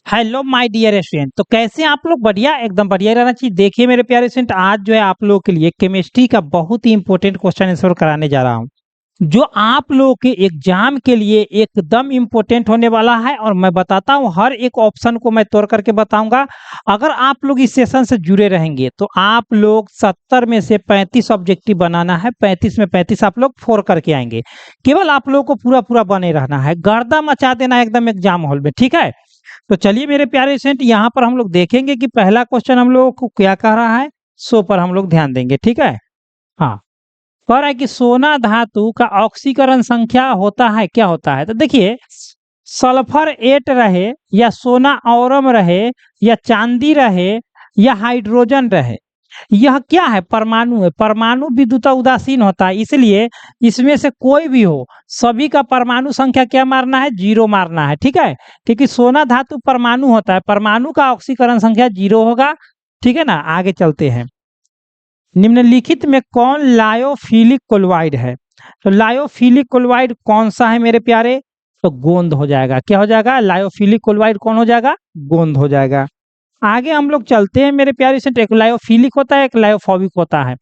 Hello my dear student. तो कैसे हैं आप लोग? बढ़िया, एकदम बढ़िया रहना चाहिए। देखिए मेरे प्यारे स्टूडेंट, आज जो है आप लोगों के लिए केमिस्ट्री का बहुत ही इंपॉर्टेंट क्वेश्चन आंसर कराने जा रहा हूं, जो आप लोगों के एग्जाम के लिए एकदम इम्पोर्टेंट होने वाला है। और मैं बताता हूं, हर एक ऑप्शन को मैं तोड़ करके बताऊंगा। अगर आप लोग इस सेशन से जुड़े रहेंगे तो आप लोग 70 में से 35 ऑब्जेक्टिव बनाना है, 35 में 35 आप लोग फोड़ करके आएंगे। केवल आप लोगों को पूरा पूरा बने रहना है, गर्दा मचा देना है एकदम एग्जाम हॉल में, ठीक है? तो चलिए मेरे प्यारे स्टूडेंट, यहाँ पर हम लोग देखेंगे कि पहला क्वेश्चन हम लोगों को क्या कह रहा है, सो पर हम लोग ध्यान देंगे, ठीक है? हाँ, कह रहा है कि सोना धातु का ऑक्सीकरण संख्या होता है, क्या होता है? तो देखिए, सल्फर 8 रहे या सोना औरम रहे या चांदी रहे या हाइड्रोजन रहे, यह क्या है? परमाणु है। परमाणु विद्युत उदासीन होता है, इसलिए इसमें से कोई भी हो, सभी का परमाणु संख्या क्या मारना है? 0 मारना है, ठीक है? क्योंकि सोना धातु परमाणु होता है, परमाणु का ऑक्सीकरण संख्या 0 होगा, ठीक है ना? आगे चलते हैं। निम्नलिखित में कौन लायोफिलिक क्लोराइड है? तो लायोफिलिक क्लोराइड कौन सा है मेरे प्यारे? तो गोंद हो जाएगा। क्या हो जाएगा? लायोफिलिक क्लोराइड कौन हो जाएगा? गोंद हो जाएगा। आगे हम लोग चलते हैं मेरे प्यारे से। एक लायोफिलिक होता है, एक लायोफोबिक होता है,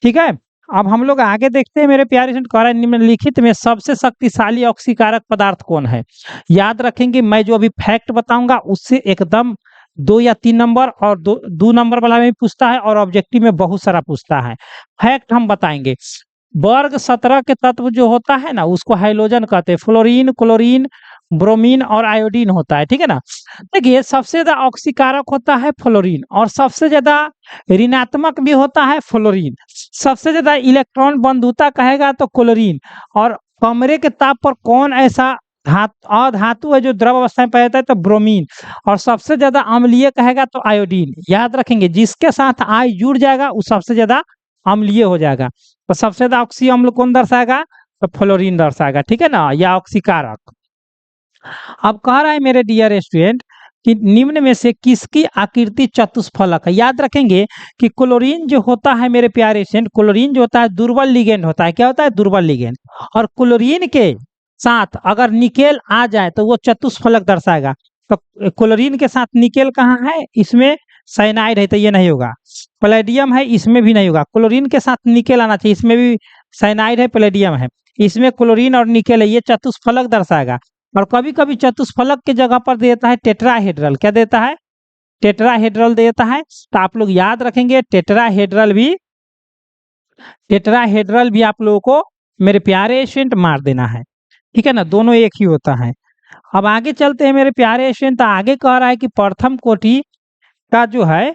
ठीक है? अब हम लोग आगे देखते हैं मेरे प्यारे से। कह रहा है निम्नलिखित में सबसे शक्तिशाली ऑक्सीकारक पदार्थ कौन है? याद रखेंगे, मैं जो अभी फैक्ट बताऊंगा उससे एकदम 2 या 3 नंबर और 2 नंबर वाला में पूछता है, और ऑब्जेक्टिव में बहुत सारा पूछता है। फैक्ट हम बताएंगे। वर्ग 17 के तत्व जो होता है ना, उसको हाइड्रोजन कहते हैं। फ्लोरीन, क्लोरीन, ब्रोमीन और आयोडीन होता है, ठीक है ना? देखिए, सबसे ज्यादा ऑक्सीकारक होता है फ्लोरीन, और सबसे ज्यादा ऋणात्मक भी होता है फ्लोरीन। सबसे ज्यादा इलेक्ट्रॉन बंधुता कहेगा तो क्लोरीन। और कमरे के ताप पर कौन ऐसा अधातु है जो द्रव अवस्था में पाया जाता है? तो ब्रोमीन। और सबसे ज्यादा अम्लीय कहेगा तो आयोडीन। याद रखेंगे, जिसके साथ आई जुड़ जाएगा वो सबसे ज्यादा अम्लीय हो जाएगा। तो सबसे ज्यादा ऑक्सी अम्ल कौन दर्शाएगा? तो फ्लोरीन दर्शाएगा, ठीक है ना? या ऑक्सीकारक। अब कह रहा है मेरे डियर स्टूडेंट कि निम्न में से किसकी आकृति चतुष्फलक है? याद रखेंगे कि क्लोरीन जो होता है मेरे प्यारे स्टूडेंट, क्लोरीन जो होता है दुर्बल लिगेंड होता है। क्या होता है? दुर्बल लिगेंड। और क्लोरीन के साथ अगर निकेल आ जाए तो वो चतुष्फलक दर्शाएगा। तो क्लोरीन के साथ निकेल कहाँ है? इसमें साइनाइड है, तो ये नहीं होगा। पैलेडियम है, इसमें भी नहीं होगा। क्लोरीन के साथ निकेल आना चाहिए, इसमें भी साइनाइड है, पैलेडियम है। इसमें क्लोरीन और निकेल है, ये चतुष्फलक दर्शाएगा। और कभी कभी चतुष्फलक के जगह पर देता है टेट्राहेड्रल। क्या देता है? टेट्राहेड्रल देता है। तो आप लोग याद रखेंगे, टेट्राहेड्रल भी आप लोगों को मेरे प्यारे स्टूडेंट मार देना है, ठीक है ना? दोनों एक ही होता है। अब आगे चलते हैं मेरे प्यारे स्टूडेंट। आगे कह रहा है कि प्रथम कोटि का जो है,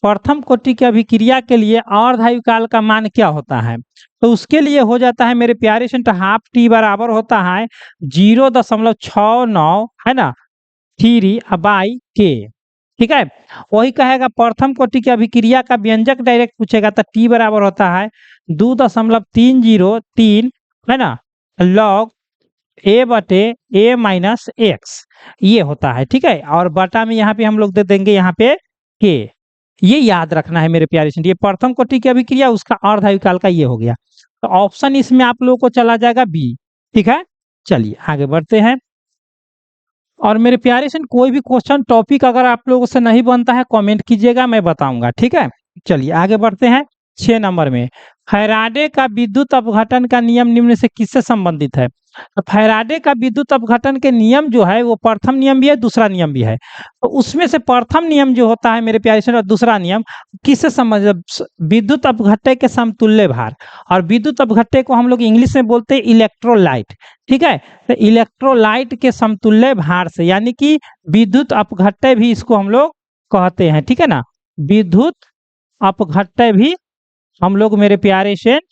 प्रथम कोटि की अभिक्रिया के लिए अर्धआयुकाल का मान क्या होता है? तो उसके लिए हो जाता है मेरे प्यारे स्टूडेंट, हाफ टी बराबर होता है 0.69, है ना, 3/K, ठीक है? वही कहेगा प्रथम कोटि की अभिक्रिया का व्यंजक डायरेक्ट पूछेगा तो टी बराबर होता है 2.303, है ना, लॉग A/A-X, ये होता है, ठीक है? और बटा में यहाँ पे हम लोग दे देंगे यहाँ पे के। ये याद रखना है मेरे प्यारे स्टूडेंट। ये प्रथम कोटि की अभिक्रिया, उसका अर्धआयुकाल का ये हो गया। तो ऑप्शन इसमें आप लोगों को चला जाएगा बी, ठीक है? चलिए आगे बढ़ते हैं। और मेरे प्यारे स्टूडेंट, कोई भी क्वेश्चन टॉपिक अगर आप लोगों से नहीं बनता है कमेंट कीजिएगा, मैं बताऊंगा, ठीक है? चलिए आगे बढ़ते हैं। 6 नंबर में, फैराडे का विद्युत अपघटन का नियम निम्न से किससे संबंधित है? तो फैराडे का विद्युत अपघटन के नियम जो है वो प्रथम नियम भी है, दूसरा नियम भी है। तो उसमें से प्रथम नियम जो होता है मेरे प्यारे स्टूडेंट, और दूसरा नियम किससे संबंधित? विद्युत अपघट्य के समतुल्य भार। और विद्युत अपघट्य को हम लोग इंग्लिश में बोलते हैं इलेक्ट्रोलाइट, ठीक है? तो इलेक्ट्रोलाइट के समतुल्य भार से, यानी कि विद्युत अपघट्य भी इसको हम लोग कहते हैं, ठीक है ना? विद्युत अपघट्य भी हम लोग मेरे प्यारे स्टूडेंट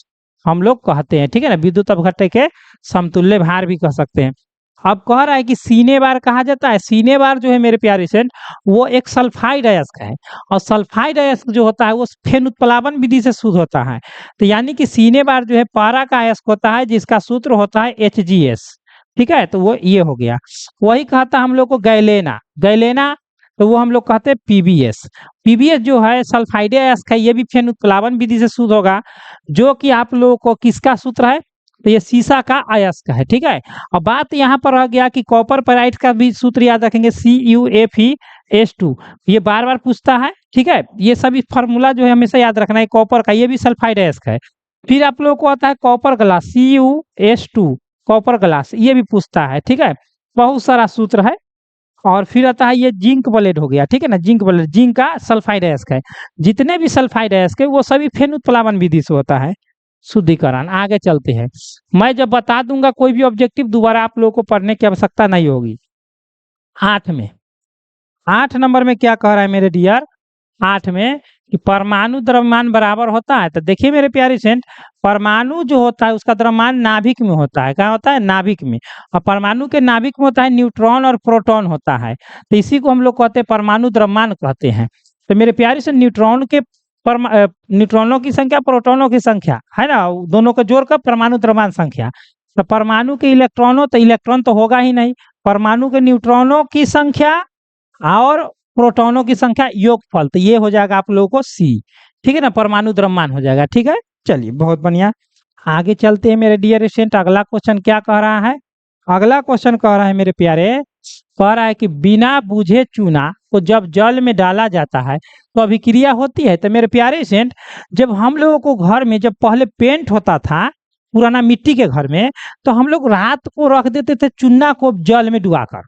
हम लोग कहते हैं, ठीक है ना? विद्युत अपघट्य के समतुल्य भार भी कह सकते हैं। अब कह रहा है कि सीने बार कहा जाता है। सीने बार जो है मेरे प्यारे स्टूडेंट, वो एक सल्फाइड अयस्क है, और सल्फाइड अयस्क जो होता है वो फेन उत्प्लावन विधि से शुद्ध होता है। तो यानी कि सीने बार जो है पारा का अयस्क होता है, जिसका सूत्र होता है HgS, ठीक है? तो वो ये हो गया। वही कहता हम लोग को गैलेना, तो वो हम लोग कहते हैं PbS। PbS जो है सल्फाइड अयस्क है, ये भी फेन उत्प्लावन विधि से शुद्ध होगा, जो कि आप लोगों को किसका सूत्र है? तो ये सीसा का अयस्क है, ठीक है। अब बात यहाँ पर रह गया कि कॉपर पेराइट का भी सूत्र याद रखेंगे, CuFeS2। ये बार बार पूछता है, ठीक है। ये सभी फार्मूला जो है हमेशा याद रखना है। कॉपर का ये भी सल्फाइड अयस्क है। फिर आप लोगों को आता है copper glass, CuS2, copper glass, ये भी पूछता है, ठीक है। बहुत सारा सूत्र है। और फिर आता है ये जिंक ब्लेड हो गया, ठीक है ना। जिंक ब्लेड, जिंक का सल्फाइड अयस्क है। जितने भी सल्फाइड अयस्क है वो सभी फेन उत्प्लावन विधि से होता है, शुद्धिकरण। आगे चलते हैं। मैं जब बता दूंगा कोई भी ऑब्जेक्टिव, दोबारा आप लोगों को पढ़ने की आवश्यकता नहीं होगी। 8 में, 8 नंबर में क्या कह रहा है मेरे डियर, 8 में कि परमाणु द्रव्यमान बराबर होता है। तो देखिए मेरे प्यारे स्टूडेंट, परमाणु जो होता है उसका द्रव्यमान नाभिक में होता है। क्या होता है? नाभिक में। और परमाणु के नाभिक में होता है न्यूट्रॉन और प्रोटॉन होता है। तो इसी को हम लोग कहते हैं परमाणु द्रव्यमान कहते हैं। तो मेरे प्यारे से न्यूट्रॉन के न्यूट्रॉनों की संख्या, प्रोटॉनों की संख्या है ना, दोनों को जोड़कर परमाणु द्रव्यमान संख्या। तो परमाणु के इलेक्ट्रॉनों, तो इलेक्ट्रॉन तो होगा ही नहीं, परमाणु के न्यूट्रॉनों की संख्या और प्रोटॉनों की संख्या योगफल, तो ये हो जाएगा आप लोगों को C, ठीक है ना। परमाणु द्रव्यमान हो जाएगा, ठीक है। चलिए बहुत बढ़िया, आगे चलते हैं मेरे डियर स्टूडेंट। अगला क्वेश्चन क्या कह रहा है? अगला क्वेश्चन कह रहा है मेरे प्यारे, कह रहा है कि बिना बूझे चूना को जब जल में डाला जाता है तो अभिक्रिया होती है। तो मेरे प्यारे स्टूडेंट, जब हम लोगों को घर में जब पहले पेंट होता था पुराना मिट्टी के घर में, तो हम लोग रात को रख देते थे चूना को जल में डुबाकर,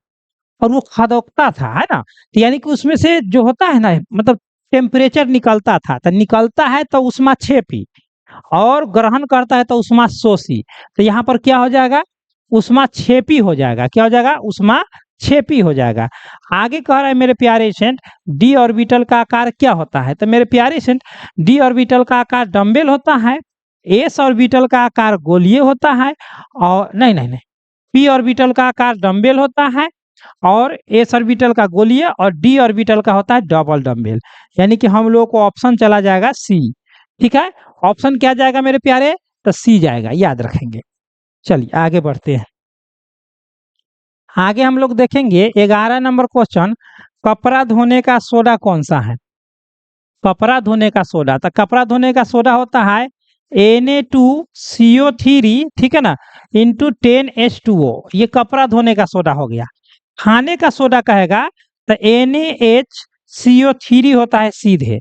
और वो खदकता था, है ना। तो यानी कि उसमें से जो होता है ना, मतलब टेम्परेचर निकलता था। तो निकलता है तो उष्मा क्षेपी, और ग्रहण करता है तो उष्मा शोषी। तो यहाँ पर क्या हो जाएगा? उष्मा क्षेपी हो जाएगा। क्या हो जाएगा? उष्मा क्षेपी हो जाएगा। आगे कह रहा है मेरे प्यारे स्टूडेंट, डी ऑर्बिटल का आकार क्या होता है? तो मेरे प्यारे स्टूडेंट, डी ऑर्बिटल का आकार डम्बेल होता है, एस ऑर्बिटल का आकार गोलीय होता है, और नहीं नहीं नहीं, पी ऑर्बिटल का आकार डम्बेल होता है, और एस ऑर्बिटल का गोलीय, और डी ऑर्बिटल का होता है डबल डम्बेल। यानी कि हम लोग को ऑप्शन चला जाएगा C, ठीक है। ऑप्शन क्या जाएगा मेरे प्यारे? तो C जाएगा, याद रखेंगे। चलिए आगे बढ़ते हैं। आगे हम लोग देखेंगे 11 नंबर क्वेश्चन, कपड़ा धोने का सोडा कौन सा है? कपड़ा धोने का सोडा, तो कपड़ा धोने का सोडा होता है Na2CO3, ठीक है ना, इंटू 10H2O। ये कपड़ा धोने का सोडा हो गया। खाने का सोडा कहेगा तो NaHCO3 होता है सीधे।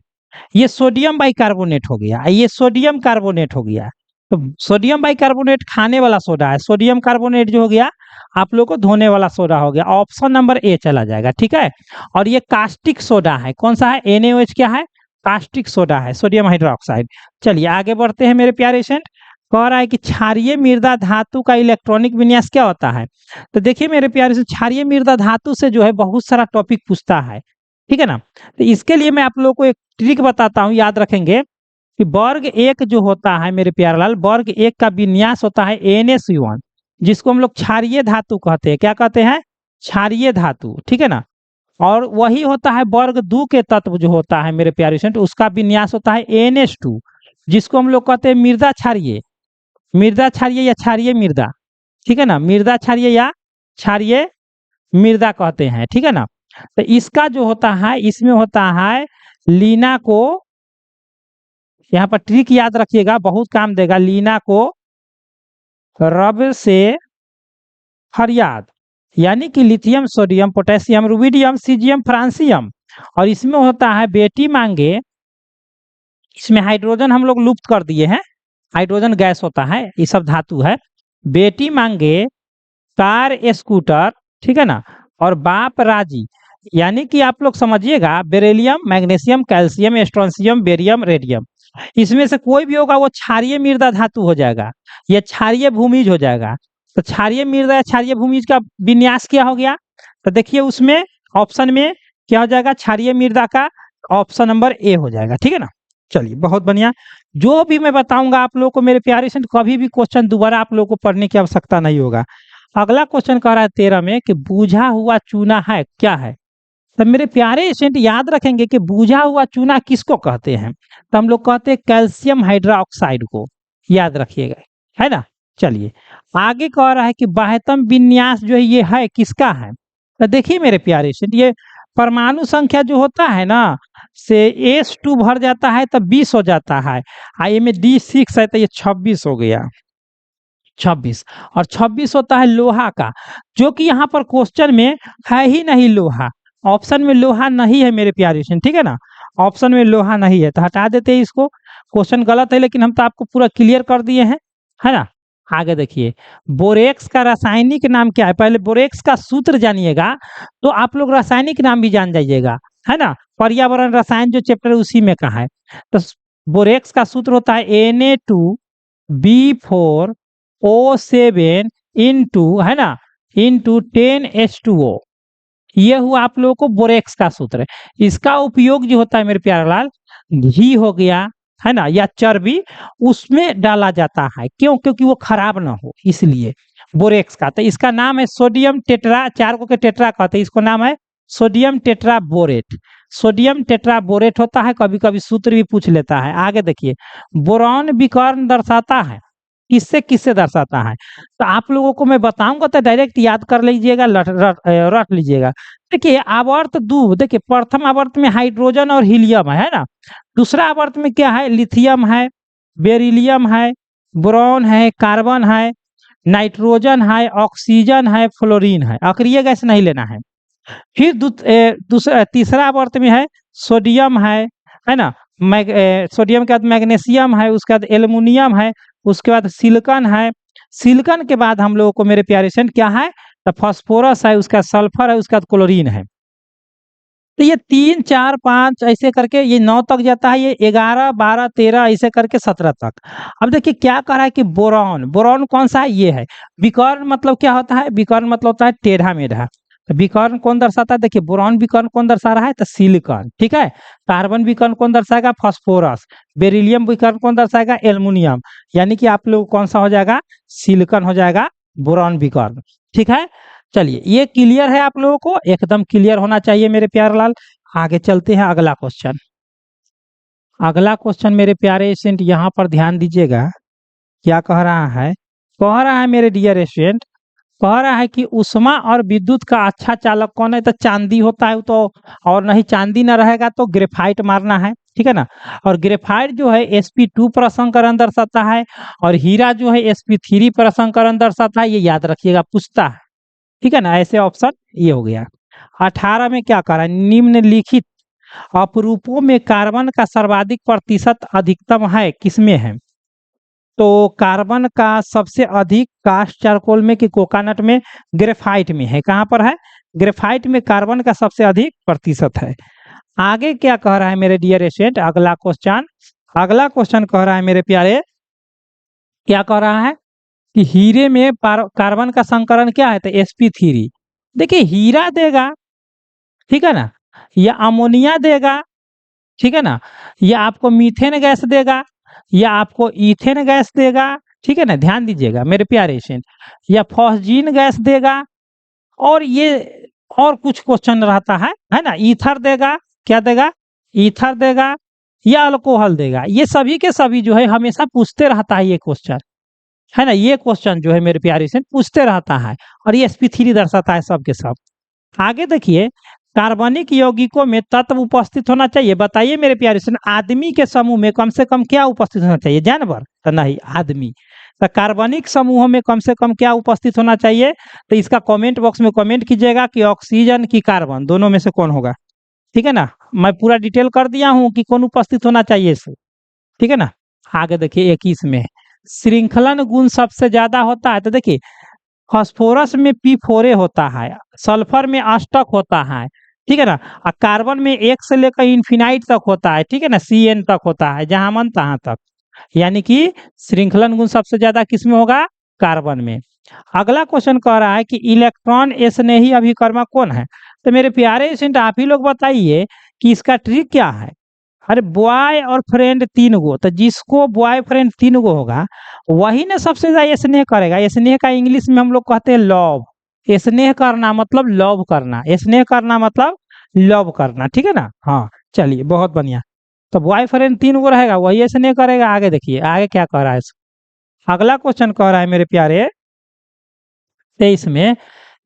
ये सोडियम बाइकार्बोनेट हो गया, ये सोडियम कार्बोनेट हो गया। तो सोडियम बाइकार्बोनेट खाने वाला सोडा है, सोडियम कार्बोनेट जो हो गया आप लोग को धोने वाला सोडा हो गया। ऑप्शन नंबर A चला जाएगा, ठीक है। और ये कास्टिक सोडा है, कौन सा है? NaOH क्या है? कास्टिक सोडा है, सोडियम हाइड्रोक्साइड। चलिए आगे बढ़ते हैं मेरे प्यारे स्टूडेंट। कह रहा है कि क्षारीय मृदा धातु का इलेक्ट्रॉनिक विन्यास क्या होता है? तो देखिए मेरे प्यारे से, क्षारीय मृदा धातु से जो है बहुत सारा टॉपिक पूछता है, ठीक है ना। तो इसके लिए मैं आप लोगों को एक ट्रिक बताता हूँ, याद रखेंगे कि वर्ग 1 जो होता है मेरे प्यारे लाल, वर्ग 1 का विन्यास होता है NaCO1, जिसको हम लोग क्षारीय धातु कहते हैं। क्या कहते हैं? क्षारीय धातु, ठीक है ना। और वही होता है वर्ग 2 के तत्व जो होता है मेरे प्यारे स्टूडेंट, उसका विन्यास होता है NH2, जिसको हम लोग कहते हैं मृदा क्षारीय, मृदा क्षारीय या क्षारीय मृदा, ठीक है ना। मृदा क्षारीय या क्षारीय मृदा कहते हैं, ठीक है ना। तो इसका जो होता है, इसमें होता है लीना को, यहाँ पर ट्रिक याद रखिएगा, बहुत काम देगा। लीना को रब से फरियाद, यानी कि lithium, sodium, potassium, rubidium, caesium, francium. और इसमें होता है बेटी मांगे, इसमें हाइड्रोजन हम लोग लुप्त कर दिए हैं, हाइड्रोजन गैस होता है, ये सब धातु है। बेटी मांगे कार स्कूटर, ठीक है ना, और बाप राजी। यानी कि आप लोग समझिएगा, beryllium, magnesium, calcium, strontium, barium, radium, इसमें से कोई भी होगा वो क्षारीय मृदा धातु हो जाएगा, या क्षारीय भूमिज हो जाएगा। तो क्षारीय मृदा या क्षारीय भूमिज का विन्यास क्या हो गया? तो देखिए उसमें ऑप्शन में क्या हो जाएगा? क्षारीय मृदा का ऑप्शन नंबर A हो जाएगा, ठीक है ना। चलिए बहुत बढ़िया, जो भी मैं बताऊंगा आप लोगों को मेरे प्यारे स्टूडेंट, कभी भी क्वेश्चन दोबारा आप लोगों को पढ़ने की आवश्यकता नहीं होगा। अगला क्वेश्चन कह रहा है 13 में कि बूझा हुआ चूना है क्या है? तो मेरे प्यारे स्टूडेंट याद रखेंगे कि बूझा हुआ चूना किसको कहते हैं? तो हम लोग कहते हैं कैल्शियम हाइड्रोक्साइड को, याद रखिएगा, है ना। चलिए आगे कह रहा है कि बाह्यतम विन्यास जो है ये है किसका है? तो देखिए मेरे प्यारे स्टूडेंट, ये परमाणु संख्या जो होता है ना, से S2 भर जाता है तो 20 हो जाता है, आई में D6 है तो ये 26 हो गया। 26। और 26 होता है लोहा का, जो कि यहाँ पर क्वेश्चन में है ही नहीं लोहा, ऑप्शन में लोहा नहीं है मेरे प्यारे स्टूडेंट, ठीक है ना, ऑप्शन में लोहा नहीं है तो हटा देते हैं इसको। क्वेश्चन गलत है लेकिन हम तो आपको पूरा क्लियर कर दिए हैं, है ना। आगे देखिए, बोरेक्स का रासायनिक नाम क्या है, पहले बोरेक्स का सूत्र जानिएगा तो आप लोग रासायनिक नाम भी जान जाइएगा, है ना। पर्यावरण रसायन जो चैप्टर है उसी में कहा है। तो बोरेक्स का सूत्र होता है Na2B4O7 इंटू, है ना, इंटू 10H2O। ये हुआ आप लोगों को बोरेक्स का सूत्र। इसका उपयोग जो होता है मेरे प्यारे लाल, घी हो गया, है ना, या चर्बी, उसमें डाला जाता है, क्यों, क्योंकि वो खराब ना हो, इसलिए बोरेक्स का। तो इसका नाम है सोडियम टेट्रा, 4 को के टेट्रा कहते हैं, इसको नाम है sodium tetra borate. Sodium tetra borate होता है, कभी कभी सूत्र भी पूछ लेता है। आगे देखिए, बोरॉन विकर्ण दर्शाता है, किससे किससे दर्शाता है, तो आप लोगों को मैं बताऊंगा तो डायरेक्ट याद कर लीजिएगा, रट लीजिएगा। देखिए आवर्त दो, देखिए प्रथम आवर्त में हाइड्रोजन और हीलियम है ना, दूसरा आवर्त में क्या है, लिथियम है, बेरिलियम है, बोरॉन है, कार्बन है, नाइट्रोजन है, ऑक्सीजन है, फ्लोरीन है, अक्रिय गैस नहीं लेना है। फिर दूसरा तीसरा आवर्त में है सोडियम है ना, सोडियम के बाद मैग्नीशियम है, उसके बाद एल्युमिनियम है, उसके बाद सिलिकॉन है, सिलिकॉन के बाद हम लोगों को मेरे प्यारे स्टूडेंट क्या है, तो फास्फोरस है, उसका सल्फर है, उसके बाद क्लोरीन है। तो ये 3 4 5 ऐसे करके ये 9 तक जाता है, ये 11 12 13 ऐसे करके 17 तक। अब देखिए क्या कह रहा है कि बोरॉन, बोरॉन कौन सा है, ये है। विकर्ण मतलब क्या होता है, विकर्ण मतलब होता है टेढ़ा मेढ़ा, तो विकर्ण कौन दर्शाता है, देखिए बोरॉन विकर्ण कौन दर्शा रहा है, तो सिलिकॉन, ठीक है। कार्बन विकर्ण कौन दर्शाएगा, फास्फोरस। बेरिलियम विकर्ण कौन दर्शाएगा, एल्युमिनियम। यानी कि आप लोग कौन सा हो जाएगा, सिलिकॉन हो जाएगा बोरॉन विकर्ण, ठीक है। चलिए ये क्लियर है, आप लोगों को एकदम क्लियर होना चाहिए मेरे प्यारे लाल। आगे चलते हैं अगला क्वेश्चन। अगला क्वेश्चन मेरे प्यारे स्टूडेंट यहाँ पर ध्यान दीजिएगा, क्या कह रहा है, कह रहा है मेरे डियर स्टूडेंट, कह रहा है कि उष्मा और विद्युत का अच्छा चालक कौन है, तो चांदी होता है तो, और नहीं चांदी ना रहेगा तो ग्रेफाइट मारना है, ठीक है ना। और ग्रेफाइट जो है sp2 प्रसंकरण दर्शाता है, और हीरा जो है sp3 प्रसंकरण दर्शाता है, ये याद रखिएगा, पूछता है, ठीक है ना। ऐसे ऑप्शन ये हो गया। 18 में क्या कह रहा है, निम्नलिखित अपरूपों में कार्बन का सर्वाधिक प्रतिशत अधिकतम है, किसमें है, तो कार्बन का सबसे अधिक कास्ट चारकोल में कि कोकोनट में, ग्रेफाइट में है, कहाँ पर है, ग्रेफाइट में कार्बन का सबसे अधिक प्रतिशत है। आगे क्या कह रहा है मेरे डियर स्टूडेंट, अगला क्वेश्चन, अगला क्वेश्चन कह रहा है मेरे प्यारे, क्या कह रहा है कि हीरे में कार्बन का संकरण क्या है, तो sp3। देखिए हीरा देगा, ठीक है ना, या अमोनिया देगा, ठीक है ना, या आपको मीथेन गैस देगा, या आपको इथेन गैस देगा, ठीक है ना, ध्यान दीजिएगा मेरे प्यारे स्टूडेंट, या फॉस्जीन गैस देगा, और ये और कुछ क्वेश्चन रहता है ना, ईथर देगा, क्या देगा, ईथर देगा, या अल्कोहल देगा। ये सभी के सभी जो है हमेशा पूछते रहता है ये क्वेश्चन, है ना, ये क्वेश्चन जो है मेरे प्यारे से पूछते रहता है, और ये sp3 दर्शाता है सब के सब। आगे देखिए, कार्बनिक यौगिकों में तत्व उपस्थित होना चाहिए, बताइए मेरे प्यारे से, आदमी के समूह में कम से कम क्या उपस्थित होना चाहिए, जानवर तो नहीं, आदमी। तो कार्बनिक समूहों में कम से कम क्या उपस्थित होना चाहिए, तो इसका कमेंट बॉक्स में कमेंट कीजिएगा कि ऑक्सीजन की कार्बन, दोनों में से कौन होगा, ठीक है ना। मैं पूरा डिटेल कर दिया हूँ कि कौन उपस्थित होना चाहिए इसे, ठीक है ना। आगे देखिए 21 में, श्रृंखलन गुण सबसे ज्यादा होता है, तो देखिए फास्फोरस में P4A होता है, सल्फर में अष्टक होता है, ठीक है ना, और कार्बन में 1 से लेकर इन्फिनाइट तक होता है, ठीक है ना, Cn तक होता है, जहां मन तहां तक। यानी कि श्रृंखलन गुण सबसे ज्यादा किसमें होगा, कार्बन में। अगला क्वेश्चन कह रहा है कि इलेक्ट्रॉन स्नेही अभिकर्मक कौन है, तो मेरे प्यारे स्टूडेंट आप ही लोग बताइए कि इसका ट्रिक क्या है। अरे बॉय और फ्रेंड 3 गो, तो जिसको बॉयफ्रेंड 3 गो होगा वही ना सबसे ज्यादा स्नेह करेगा। स्नेह का इंग्लिश में हम लोग कहते हैं लव, स्नेह करना मतलब लव करना, स्नेह करना मतलब लव करना, ठीक है ना। हाँ चलिए बहुत बढ़िया, तो बॉयफ्रेंड 3 गो रहेगा वही स्नेह करेगा। आगे देखिए आगे क्या कह रहा है, अगला क्वेश्चन कह रहा है मेरे प्यारे 23 में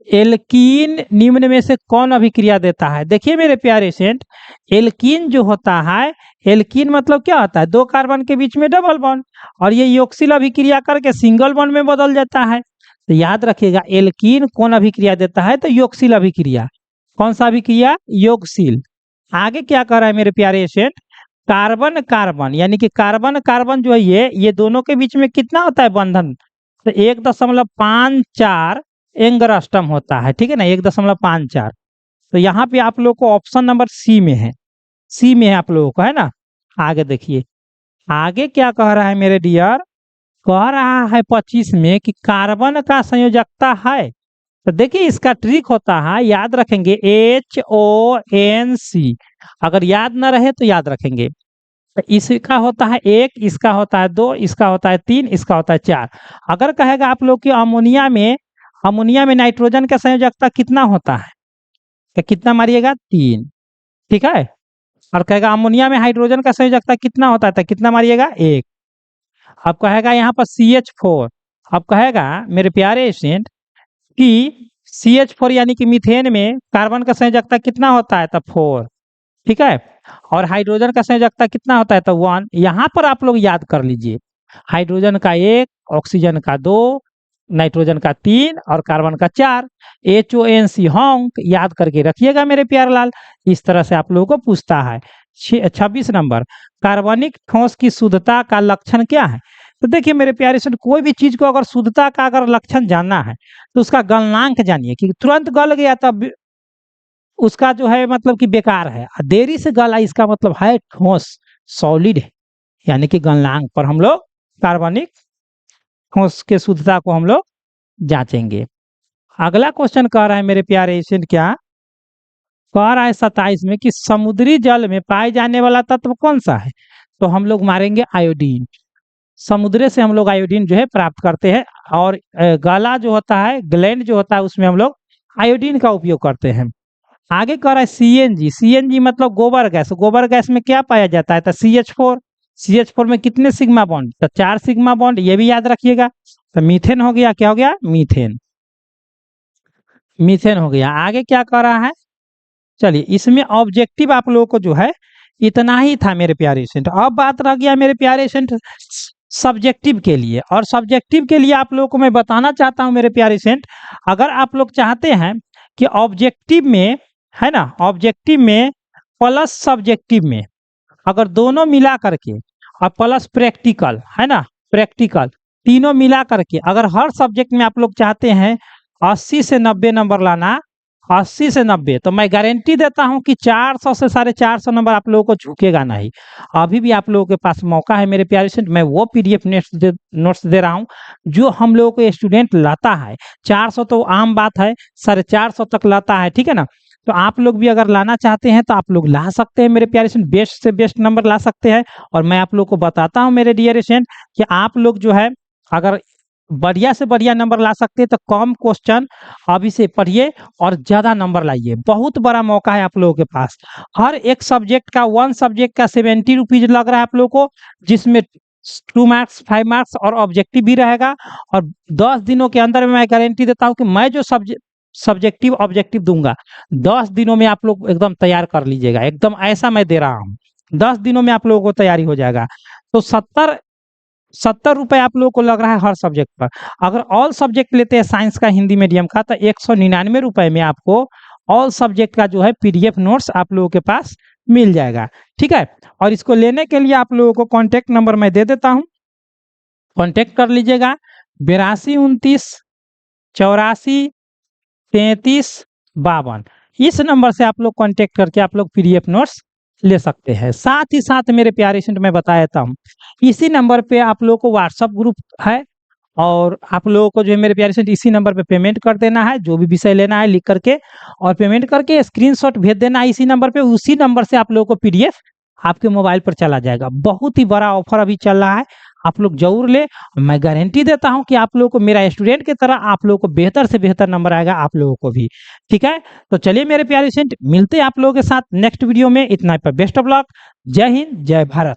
एल्कीन निम्न में से कौन अभिक्रिया देता है? देखिए मेरे प्यारे स्टूडेंट, एल्कीन जो होता है, एल्कीन मतलब क्या होता है? दो कार्बन के बीच में डबल बॉन्ड, और ये योक्सिल अभिक्रिया करके सिंगल बॉन्ड में बदल जाता है। तो याद रखिएगा, एल्कीन कौन अभिक्रिया देता है? तो योक्सिल अभिक्रिया। कौन सा अभिक्रिया? योक्सिल। आगे क्या कर रहा है मेरे प्यारे स्टूडेंट? कार्बन कार्बन, यानी कि कार्बन कार्बन जो है ये दोनों के बीच में कितना होता है बंधन? तो 1.54 एंगस्ट्रॉम होता है, ठीक है ना, 1.54। तो यहाँ पे आप लोग को ऑप्शन नंबर सी में है, सी में है आप लोगों को, है ना। आगे देखिए, आगे क्या कह रहा है मेरे डियर? कह रहा है 25 में कि कार्बन का संयोजकता है। तो देखिए इसका ट्रिक होता है, याद रखेंगे HONC। अगर याद ना रहे तो याद रखेंगे। तो इसका होता है 1, इसका होता है 2, इसका होता है 3, इसका होता है 4। अगर कहेगा आप लोग कि अमोनिया में नाइट्रोजन का संयोजकता कितना होता है, तो कितना मारिएगा? 3, ठीक है। और कहेगा अमोनिया में हाइड्रोजन का संयोजकता कितना होता है, तो कितना मारिएगा? 1। अब कहेगा यहाँ पर CH4, अब कहेगा मेरे प्यारे स्टूडेंट कि CH4 यानी कि मीथेन में कार्बन का संयोजकता कितना होता है? तो 4, ठीक है। और हाइड्रोजन का संयोजकता कितना होता है? तो 1। यहाँ पर आप लोग याद कर लीजिए, हाइड्रोजन का 1, ऑक्सीजन का 2, नाइट्रोजन का 3 और कार्बन का 4। HONC होंक याद करके रखिएगा मेरे प्यारे लाल। इस तरह से आप लोगों को पूछता है। 26 नंबर, कार्बनिक ठोस की शुद्धता का लक्षण क्या है? तो देखिए मेरे प्यारे स्टूडेंट, कोई भी चीज को अगर शुद्धता का अगर लक्षण जानना है तो उसका गलनांक जानिए, कि तुरंत गल गया तब उसका जो है मतलब कि बेकार है, देरी से गला इसका मतलब है ठोस, सॉलिड है। यानी कि गलनांक पर हम लोग कार्बनिक ठोस के शुद्धता को हम लोग जांचेंगे। अगला क्वेश्चन कह रहा है मेरे प्यारे स्टूडेंट, क्या कह रहा है 27 में कि समुद्री जल में पाए जाने वाला तत्व कौन सा है? तो हम लोग मारेंगे आयोडीन। समुद्र से हम लोग आयोडीन जो है प्राप्त करते हैं, और गला जो होता है, ग्लैंड जो होता है, उसमें हम लोग आयोडीन का उपयोग करते हैं। आगे कह रहा है CNG। CNG मतलब गोबर गैस। गोबर गैस में क्या पाया जाता है? तो CH4। CH4 में कितने सिग्मा बॉन्ड? तो 4 सिग्मा बॉन्ड, ये भी याद रखिएगा। तो मीथेन हो गया, क्या हो गया? मीथेन, मीथेन हो गया। आगे क्या कह रहा है? चलिए, इसमें ऑब्जेक्टिव आप लोगों को जो है इतना ही था मेरे प्यारे स्टूडेंट। अब बात रह गया मेरे प्यारे स्टूडेंट सब्जेक्टिव के लिए, और सब्जेक्टिव के लिए आप लोगों को मैं बताना चाहता हूं मेरे प्यारे स्टूडेंट, अगर आप लोग चाहते हैं कि ऑब्जेक्टिव में, है ना, ऑब्जेक्टिव में प्लस सब्जेक्टिव में अगर दोनों मिला करके और प्लस प्रैक्टिकल, है ना, प्रैक्टिकल तीनों मिला करके अगर हर सब्जेक्ट में आप लोग चाहते हैं 80 से 90 नंबर लाना, 80 से 90, तो मैं गारंटी देता हूं कि 400 से 450 नंबर आप लोगों को झुकेगा नहीं। अभी भी आप लोगों के पास मौका है मेरे प्यारे स्टूडेंट। मैं वो PDF नोट्स दे रहा हूं जो हम लोगों को स्टूडेंट लाता है। 400 तो आम बात है, 450 तक लाता है, ठीक है ना। तो आप लोग भी अगर लाना चाहते हैं तो आप लोग ला सकते हैं मेरे प्यारे स्टूडेंट, बेस्ट से बेस्ट नंबर ला सकते हैं। और मैं आप लोग को बताता हूं मेरे डियर स्टूडेंट कि आप लोग जो है अगर बढ़िया से बढ़िया नंबर ला सकते हैं तो कम क्वेश्चन अभी से पढ़िए और ज्यादा नंबर लाइए। बहुत बड़ा मौका है आप लोगों के पास। हर एक सब्जेक्ट का, 1 सब्जेक्ट का 70 रुपीज लग रहा है आप लोगों को, जिसमें 2 मार्क्स, 5 मार्क्स और ऑब्जेक्टिव भी रहेगा। और 10 दिनों के अंदर में मैं गारंटी देता हूं कि मैं जो सब्जेक्टिव ऑब्जेक्टिव दूंगा 10 दिनों में आप लोग एकदम तैयार कर लीजिएगा। एकदम ऐसा मैं दे रहा हूँ, 10 दिनों में आप लोगों को तैयारी हो जाएगा। तो 70 रुपए आप लोगों को लग रहा है हर सब्जेक्ट पर। अगर ऑल सब्जेक्ट लेते हैं साइंस का, हिंदी मीडियम का, तो 199 रुपए में आपको ऑल सब्जेक्ट का जो है PDF नोट्स आप लोगों के पास मिल जाएगा, ठीक है। और इसको लेने के लिए आप लोगों को कॉन्टेक्ट नंबर मैं दे देता हूं, कॉन्टेक्ट कर लीजिएगा। 82 29 84 33 52, इस नंबर से आप लोग कांटेक्ट करके आप लोग PDF नोट्स ले सकते हैं। साथ ही साथ मेरे प्यारे स्टूडेंट मैं बता देता हूँ, इसी नंबर पे आप लोगों को व्हाट्सएप ग्रुप है, और आप लोगों को जो है मेरे प्यारे स्टूडेंट इसी नंबर पे पेमेंट कर देना है, जो भी विषय लेना है लिख करके, और पेमेंट करके स्क्रीनशॉट भेज देना है इसी नंबर पे। उसी नंबर से आप लोगों को PDF आपके मोबाइल पर चला जाएगा। बहुत ही बड़ा ऑफर अभी चल रहा है, आप लोग जरूर ले। मैं गारंटी देता हूं कि आप लोगों को मेरा स्टूडेंट की तरह आप लोगों को बेहतर से बेहतर नंबर आएगा आप लोगों को भी, ठीक है। तो चलिए मेरे प्यारे स्टूडेंट, मिलते हैं आप लोगों के साथ नेक्स्ट वीडियो में। इतना पर बेस्ट ऑफ लक। जय हिंद, जय भारत।